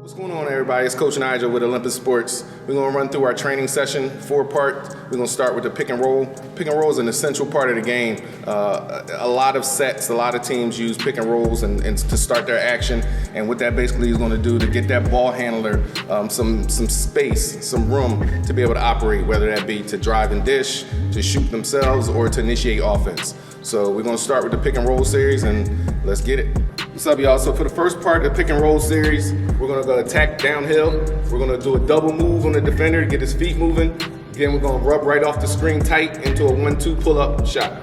What's going on, everybody? It's Coach Nigel with Olympus Sports. We're going to run through our training session, 4-part. We're going to start with the pick and roll. Pick and roll is an essential part of the game. A lot of sets, a lot of teams use pick and rolls and to start their action. And what that basically is going to do to get that ball handler some space, some room to be able to operate, whether that be to drive and dish, to shoot themselves, or to initiate offense. So we're going to start with the pick and roll series, and let's get it. What's up, y'all? So for the first part of the pick and roll series, we're gonna go attack downhill. We're gonna do a double move on the defender to get his feet moving. Then we're gonna rub right off the screen tight into a 1-2 pull-up shot.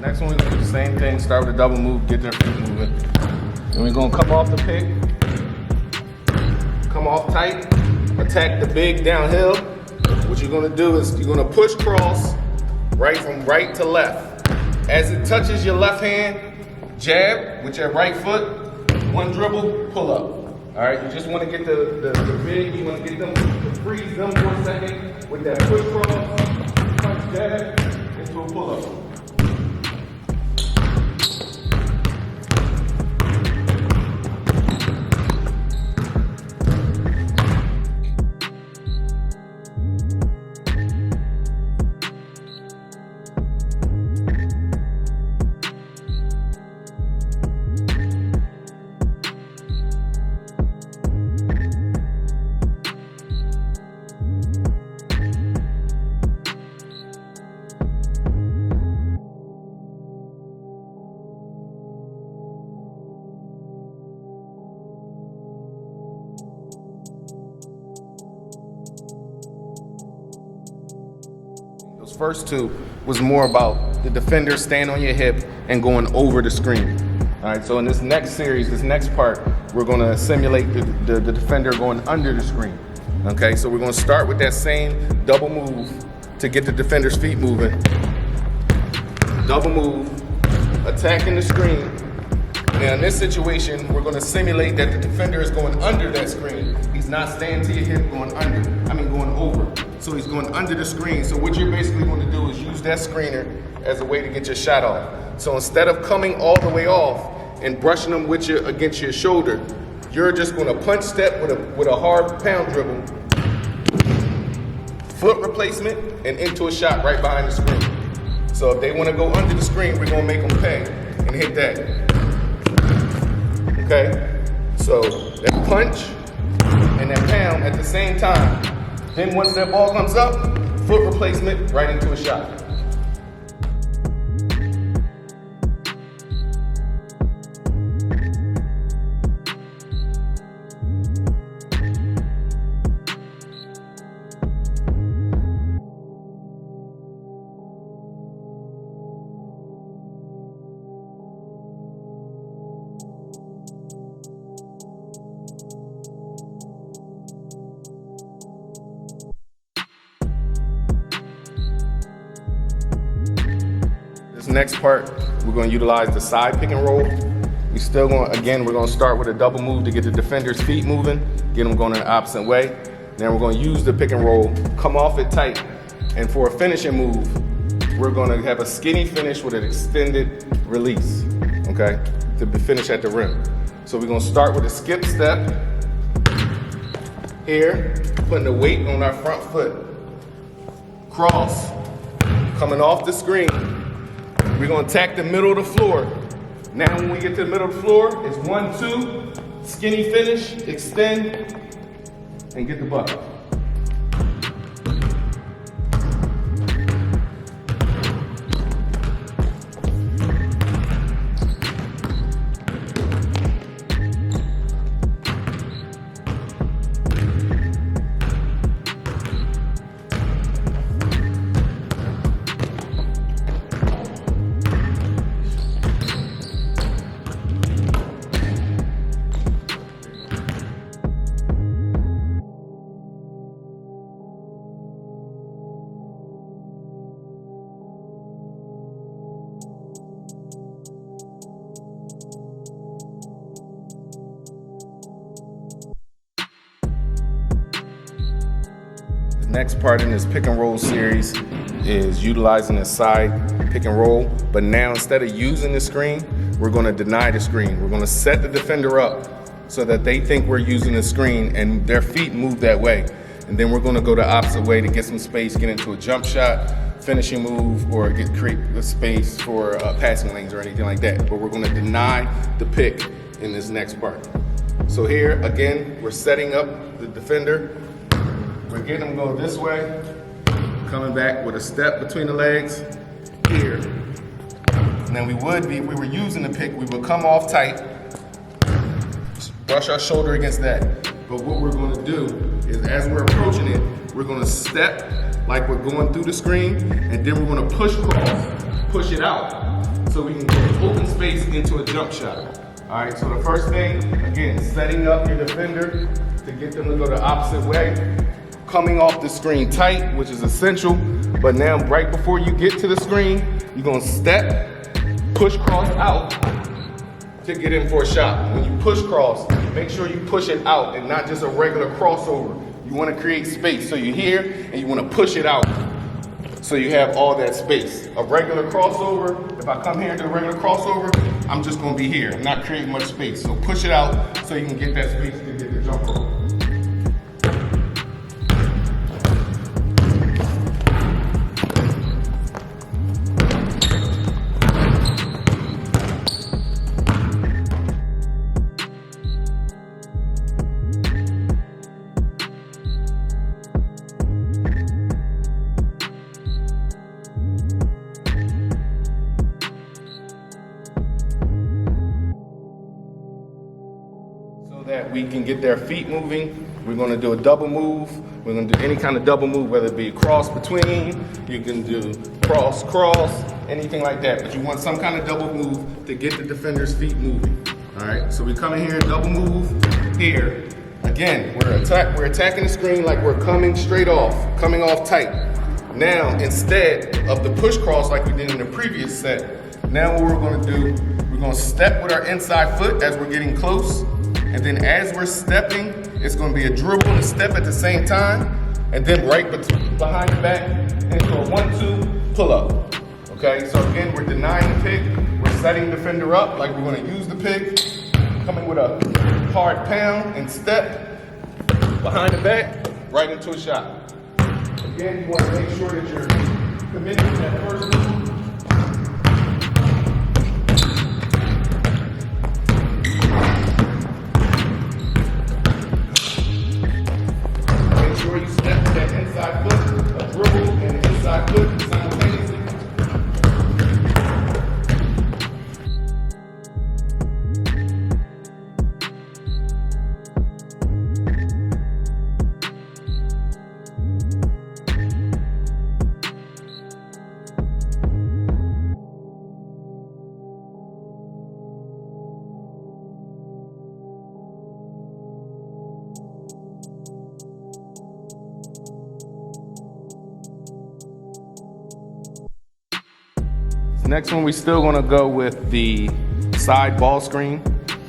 Next one, we're gonna do the same thing. Start with a double move, get their feet moving. Then we're gonna come off the pick, come off tight, attack the big downhill. What you're gonna do is you're gonna push cross from right to left. As it touches your left hand, jab with your right foot, one dribble, pull up. All right, you just wanna get the big, you wanna get them to freeze them for a second with that push cross, punch jab into a pull up. Those first two was more about the defender staying on your hip and going over the screen. All right, so in this next series, this next part, we're gonna simulate the defender going under the screen. Okay, so we're gonna start with that same double move to get the defender's feet moving. Double move, attacking the screen. Now in this situation, we're gonna simulate that the defender is going under that screen. He's not staying to your hip, going over. So he's going under the screen. So what you're basically going to do is use that screener as a way to get your shot off. So instead of coming all the way off and brushing them against your shoulder, you're just going to punch step with a hard pound dribble, foot replacement, and into a shot right behind the screen. So if they want to go under the screen, we're going to make them pay and hit that. Okay? So that punch and that pound at the same time. Then once that ball comes up, foot replacement right into a shot. Next part, we're going to utilize the side pick and roll. We're going to start with a double move to get the defender's feet moving, get them going in the opposite way. Then we're going to use the pick and roll, come off it tight, and for a finishing move, we're going to have a skinny finish with an extended release, okay, to finish at the rim. So we're going to start with a skip step here, putting the weight on our front foot, cross, coming off the screen. We're gonna attack the middle of the floor. Now when we get to the middle of the floor, it's 1-2, skinny finish, extend, and get the bucket. next part in this pick and roll series is utilizing the side pick and roll, but now instead of using the screen, we're gonna deny the screen. We're gonna set the defender up so that they think we're using the screen and their feet move that way. And then we're gonna go the opposite way to get some space, get into a jump shot, finishing move, or create the space for passing lanes or anything like that. But we're gonna deny the pick in this next part. So here, again, we're setting up the defender. We're getting them go this way, coming back with a step between the legs, here. And then if we were using the pick, we would come off tight, brush our shoulder against that. But what we're gonna do is as we're approaching it, we're gonna step like we're going through the screen, and then we're gonna push cross, push it out, so we can get open space into a jump shot. All right, so the first thing, again, setting up your defender to get them to go the opposite way, coming off the screen tight, which is essential, but now right before you get to the screen, you're gonna step, push cross out to get in for a shot. When you push cross, make sure you push it out and not just a regular crossover. You wanna create space, so you're here and you wanna push it out so you have all that space. A regular crossover, if I come here and do a regular crossover, I'm just gonna be here. I'm not creating much space. So push it out so you can get that space to get the jump roll. That we can get their feet moving. We're going to do a double move. We're going to do any kind of double move, whether it be cross between, you can do cross, anything like that. But you want some kind of double move to get the defender's feet moving. All right, so we come in here, double move here. Again, we're attacking the screen like we're coming straight off, coming off tight. Now, instead of the push cross like we did in the previous set, now what we're going to do, we're going to step with our inside foot as we're getting close. And then as we're stepping, it's going to be a dribble and a step at the same time. And then right behind the back into a 1-2 pull up. Okay, so again, we're denying the pick. We're setting the defender up like we're going to use the pick. Coming with a hard pound and step behind the back, right into a shot. Again, you want to make sure that you're committed to that first move. You step with that inside foot, a dribble and the inside foot simultaneously. Next one, we're still gonna go with the side ball screen.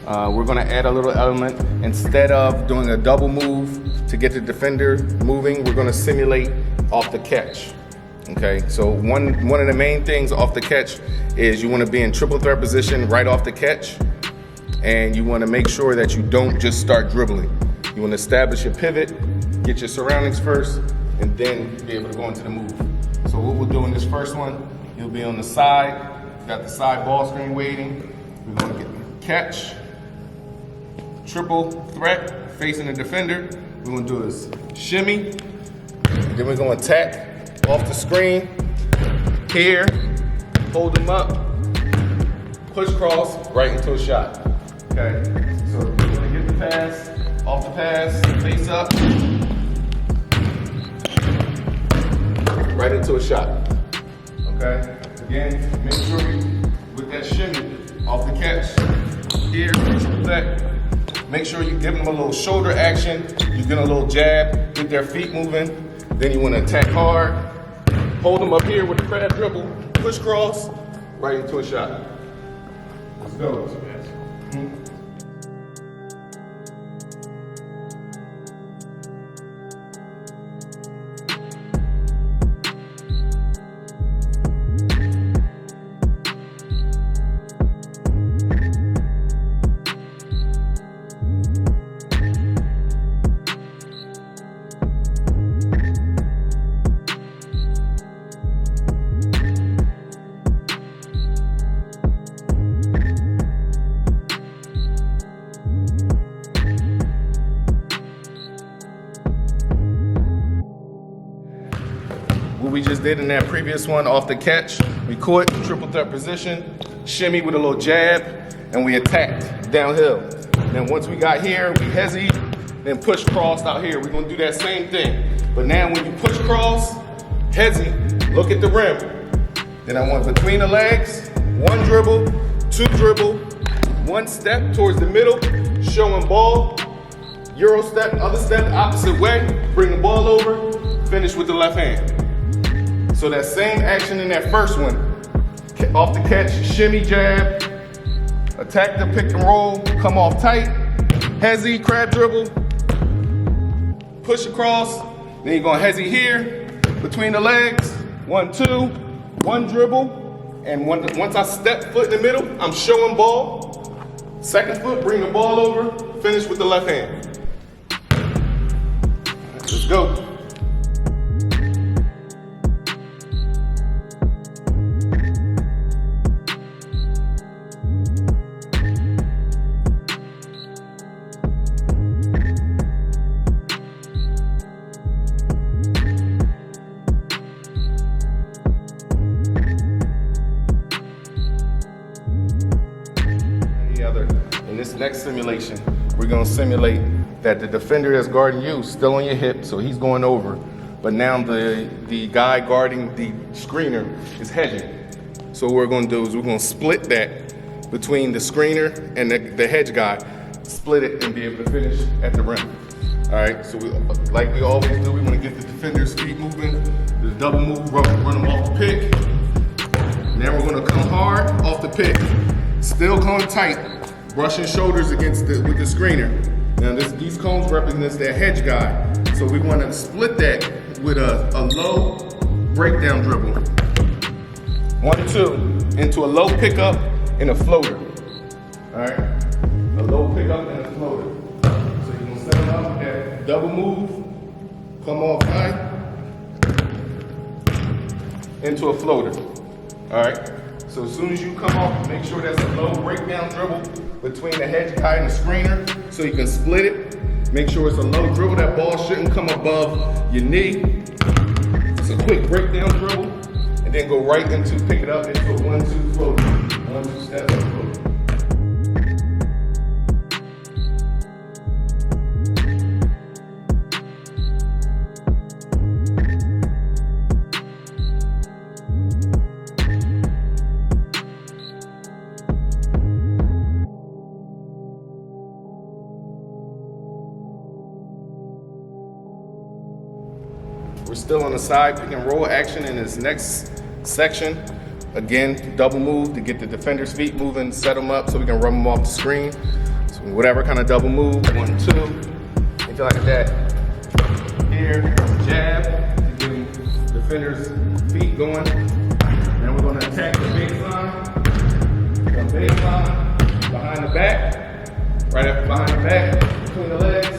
We're gonna add a little element. Instead of doing a double move to get the defender moving, we're gonna simulate off the catch. Okay, so one of the main things off the catch is you wanna be in triple threat position right off the catch, and you wanna make sure that you don't just start dribbling. You wanna establish your pivot, get your surroundings first, and then be able to go into the move. So what we'll do in this first one, you'll be on the side, got the side ball screen waiting. We're gonna get catch, triple threat, facing the defender. We're gonna do is shimmy, then we're gonna attack off the screen, here, hold them up, push cross, right into a shot. Okay, so we're gonna get the pass, off the pass, face up, right into a shot. Okay, again, make sure with that shimmy off the catch, here, make sure you give them a little shoulder action, you get a little jab, get their feet moving, then you want to attack hard, hold them up here with the crab dribble, push cross, right into a shot. Let's go. just did in that previous one off the catch. We caught, triple threat position, shimmy with a little jab, and we attacked downhill. Then once we got here, we hezzy, then push cross out here. We're gonna do that same thing. But now when you push cross, hezzy, look at the rim. Then I want between the legs, 1 dribble, 2 dribble, 1 step towards the middle, showing ball, Euro step, other step, opposite way, bring the ball over, finish with the left hand. So that same action in that first one, off the catch, shimmy jab, attack the pick and roll, come off tight, hezzy, crab dribble, push across, then you're gonna hezzy here, between the legs, 1, 2, 1 dribble, and once I step foot in the middle, I'm showing ball, second foot, bring the ball over, finish with the left hand. Let's go. In this next simulation, we're going to simulate that the defender that's guarding you is still on your hip, so he's going over. But now the guy guarding the screener is hedging. So what we're going to do is we're going to split that between the screener and the hedge guy, split it and be able to finish at the rim. All right, so like we always do, we want to get the defender's feet moving, the double move, run them off the pick. Now we're going to come hard off the pick, still going tight. Brushing shoulders against with the screener. Now these cones represent that hedge guy. So we want to split that with a low breakdown dribble. 1, 2, into a low pickup and a floater. All right, a low pickup and a floater. So you're gonna set them up at double move, come off high, into a floater. All right. So as soon as you come off, make sure that's a low breakdown dribble between the hedge guy and the screener so you can split it. Make sure it's a low dribble. That ball shouldn't come above your knee. It's a quick breakdown dribble. And then go right into, pick it up into a 1-2 floater. 1-2 step floater. We're still on the side pick and roll action in this next section. Again, double move to get the defender's feet moving, set them up so we can run them off the screen. So whatever kind of double move, 1, 2, anything like that. Here, jab to get the defender's feet going. Then we're going to attack the baseline. From baseline, behind the back, right up behind the back, between the legs.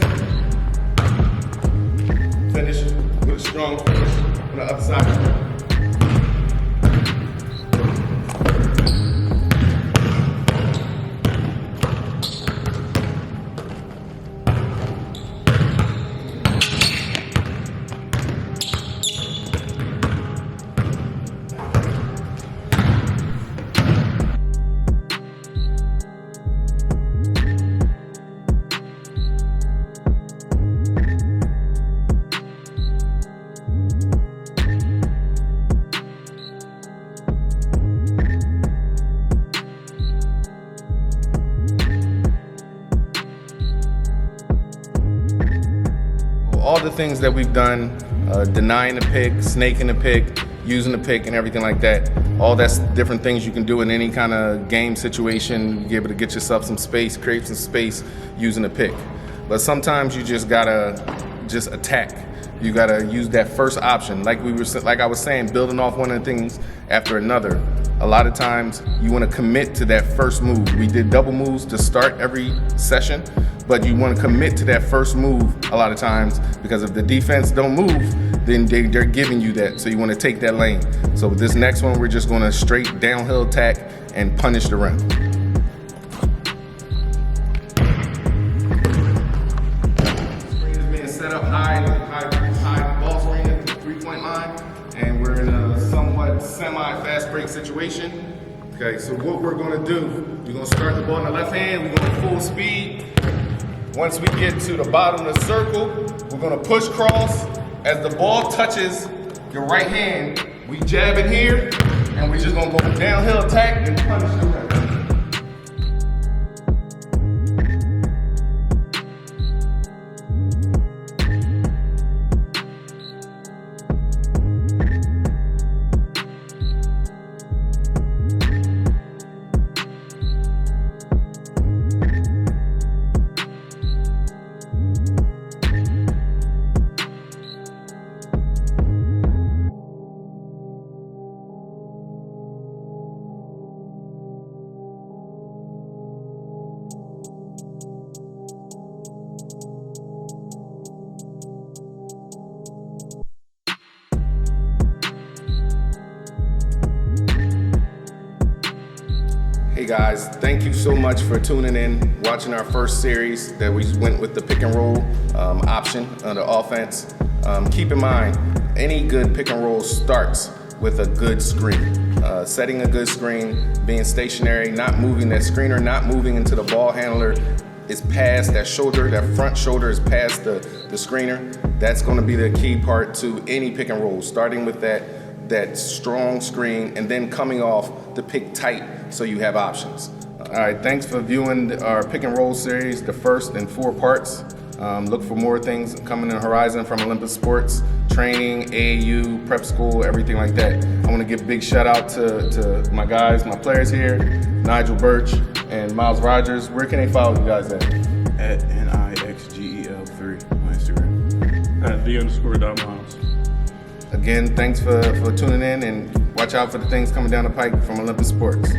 Finish with a strong finish on the other side. All the things that we've done, denying the pick, snaking the pick, using the pick and everything like that, all that's different things you can do in any kind of game situation, be able to get yourself some space, create some space using the pick. But sometimes you just gotta just attack. You gotta use that first option. Like I was saying, building off one of the things after another. A lot of times you wanna commit to that first move. We did double moves to start every session, but you wanna commit to that first move a lot of times because if the defense don't move, then they're giving you that. So you wanna take that lane. So with this next one, we're just gonna straight downhill attack and punish the rim. Screen is being set up high ball screen at the 3-point line, and we're in fast break situation. Okay, so what we're gonna do, we're gonna start the ball in the left hand, we're going full speed. Once we get to the bottom of the circle, we're gonna push cross. As the ball touches your right hand, we jab in here, and we're just gonna go downhill attack and punish the right. Hey guys, thank you so much for tuning in, watching our first series that we went with the pick and roll option on the offense. Keep in mind, any good pick and roll starts with a good screen. Setting a good screen, being stationary, not moving that screener, not moving into the ball handler is past that shoulder, that front shoulder is past the screener. That's gonna be the key part to any pick and roll, starting with that strong screen and then coming off the pick tight so you have options. All right, thanks for viewing our pick and roll series, the first in 4 parts. Look for more things coming in the horizon from Olympus Sports, training, AAU, prep school, everything like that. I want to give a big shout out to my guys, my players here, Nigel Burch and Miles Rogers. Where can they follow you guys at? At NIXGEL3 on Instagram. At @the_Miles. Again, thanks for tuning in, and watch out for the things coming down the pike from Olympus Sports.